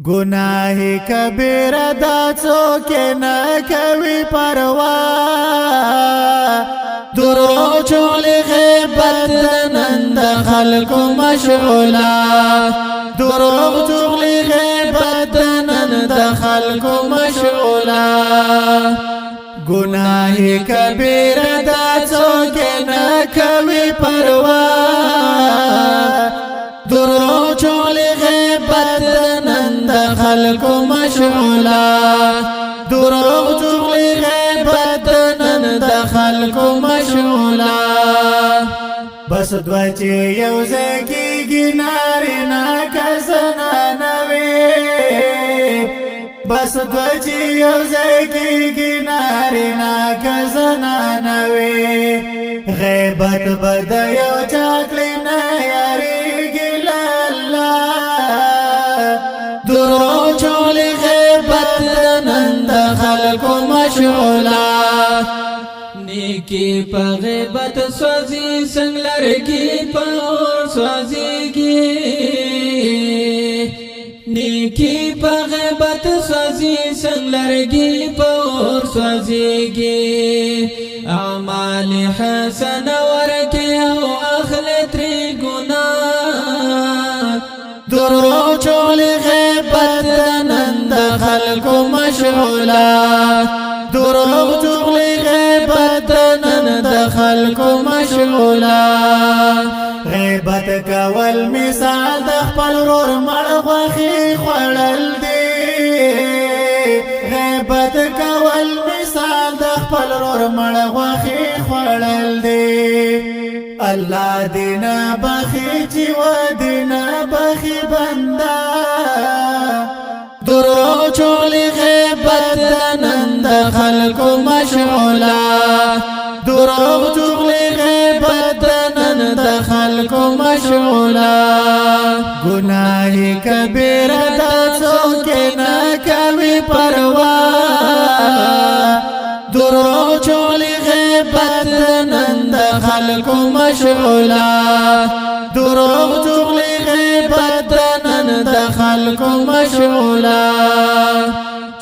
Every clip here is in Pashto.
گناہ کبیر دا څوک نه کوي پروا درو چول غیبت نن د خلکو مشغولا درو چول غیبت نن د خلکو مشغولا گناہ کبیر دا څوک نه کوي پروا درو چول غیبت نن د خلکو مشغولا دروغ چغلی غیبت نن د خلکو مشغولا بس دوه چې یو ځای کېږي نارینه که زنانه بس دوه چې یو ځای کېږي نارینه که زنانه غیبت به د یو چا کړي نه یارېږي درو چول غیبت نن د خلکو مشغولا نیکی پا غیبت سوازی سنگ لرگی پا اور سوازیگی نیکی پا غیبت سوازی سنگ لرگی پا اور سوازیگی اعمال حسن ورکی او اخلتری گناہ درو چول غیبت نن د خلکو مشغولا درو چول غیبت نن د خلکو مشغولا غیبت کول مثال د خپل ورور مړ غوښې خوړل دی غیبت کول مثال د خپل ورور مړ غوښې خوړل دی الله دینا بخی چی و دینا بخی بندا درو چولی غیبت نن د خلکو مشغولا درو چولی غیبت نن د خلکو مشغولا گناہ کبیر دا څوک نه کوي پروا درو چولی غیبت نن د خلکو مشغولا دروغ چغلی غیبت نن د خلکو مشغولا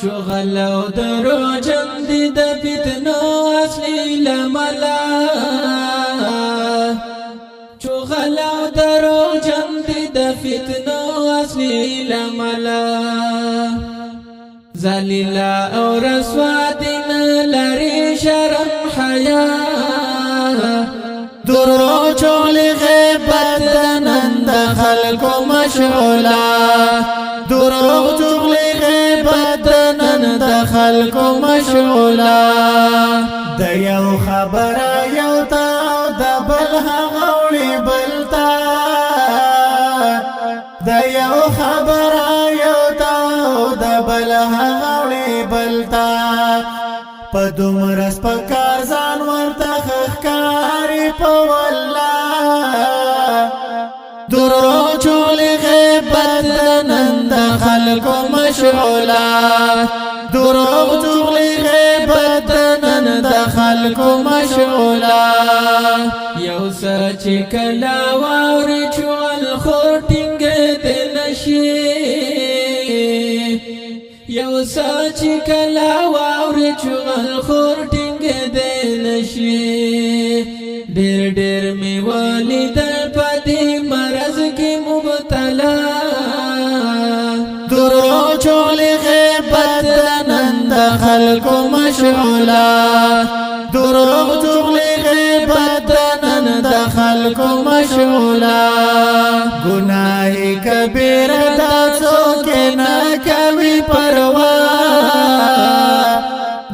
چغل او درو جن دی د فتنو اصلی لملا چغل او درو جن دی د فتنو اصلی لملا ذلیلا او رسوا دین لری شرم حیا درو چول غیبت نن د خلکو مشغولا درو چول غیبت نن د خلکو مشغولا د یو خبره یو تا د بل غوړي بلتا د یو خبره یو تا د بل غوړي بلتا په دومره سپکار ځان ورته ښکاري په والله درو چول غیبت نن د خلکو مشغولا درو چول غیبت نن د خلکو مشغولا یو سچ کلا واوري چول خورټینګ د نشي یو سچ کلا واوري چول خورټینګ د نشي ډېر ډېر می ولیدل پدې مرز کې مبتلا درو چول غیبت نن د خلکو مشغولا درو چول غیبت نن د خلکو مشغولا گناہ کبیر دا څوک نه کوي پروا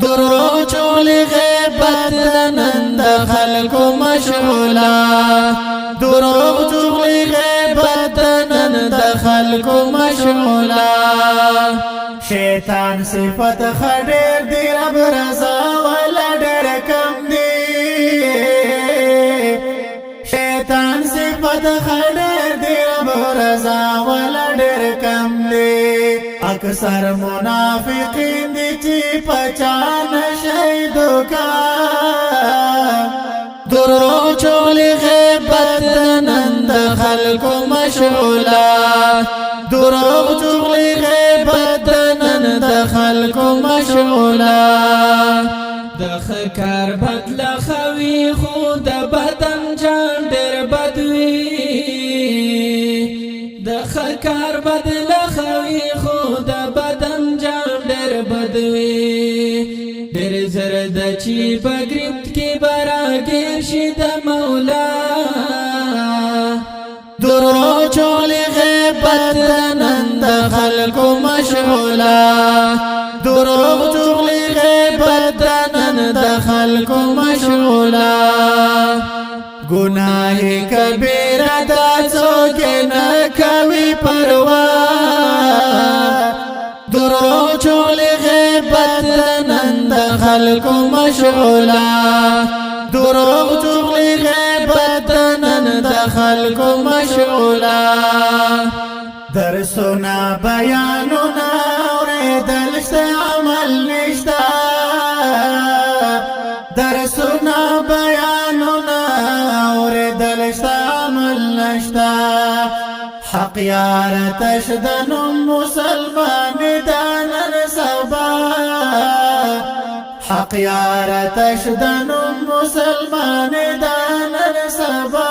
درو چول غیبت نن د خلکو مشغولا درو چول غیبت نن د خلکو مشغولا شیطان صفت خډیر دی رب رضا ولا ډېر کم دی شیطان صفت خډیر دی رب رضا ولا ډېر کم دی اکثر منافقین دی چې پچان شهیدو کا درو چول غیبت نن د خلکو مشغولا دروغ چغلی غیبت خلکو مشغولا د خکار بدل خوي خو د بدن جان ډېر بدوي د خکار بدل خوي خو د بدن جان ډېر بدوي ډېر زرد چې بغرت کې براګر شي د مولا درو چولی غیبت نند خلکو مشغولا درو چولی غیبت نند خلکو مشغولا گناہ کبیر دا څوک نه کوي پروا درو چولی غیبت نند خلکو مشغولا درو چولی غیبت نند خلکو مشغولا درسنا بیاننا اوریدل شته عمل نشتا درسنا بیاننا اوریدل شته عمل نشتا حق یار تشدن مسلمان دانن سبا حق یار تشدن مسلمان دانن سبا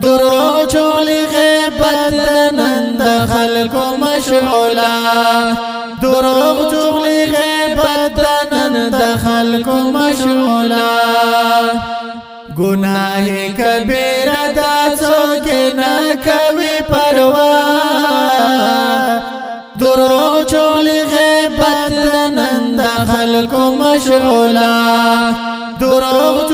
درو چولی غیبت نند خلکو مشغولا درو چولی غیبت نند خلکو مشغولا گناہ کبیر دا څوک نه کوي پروا درو چولی غیبت نند خلکو مشغولا درو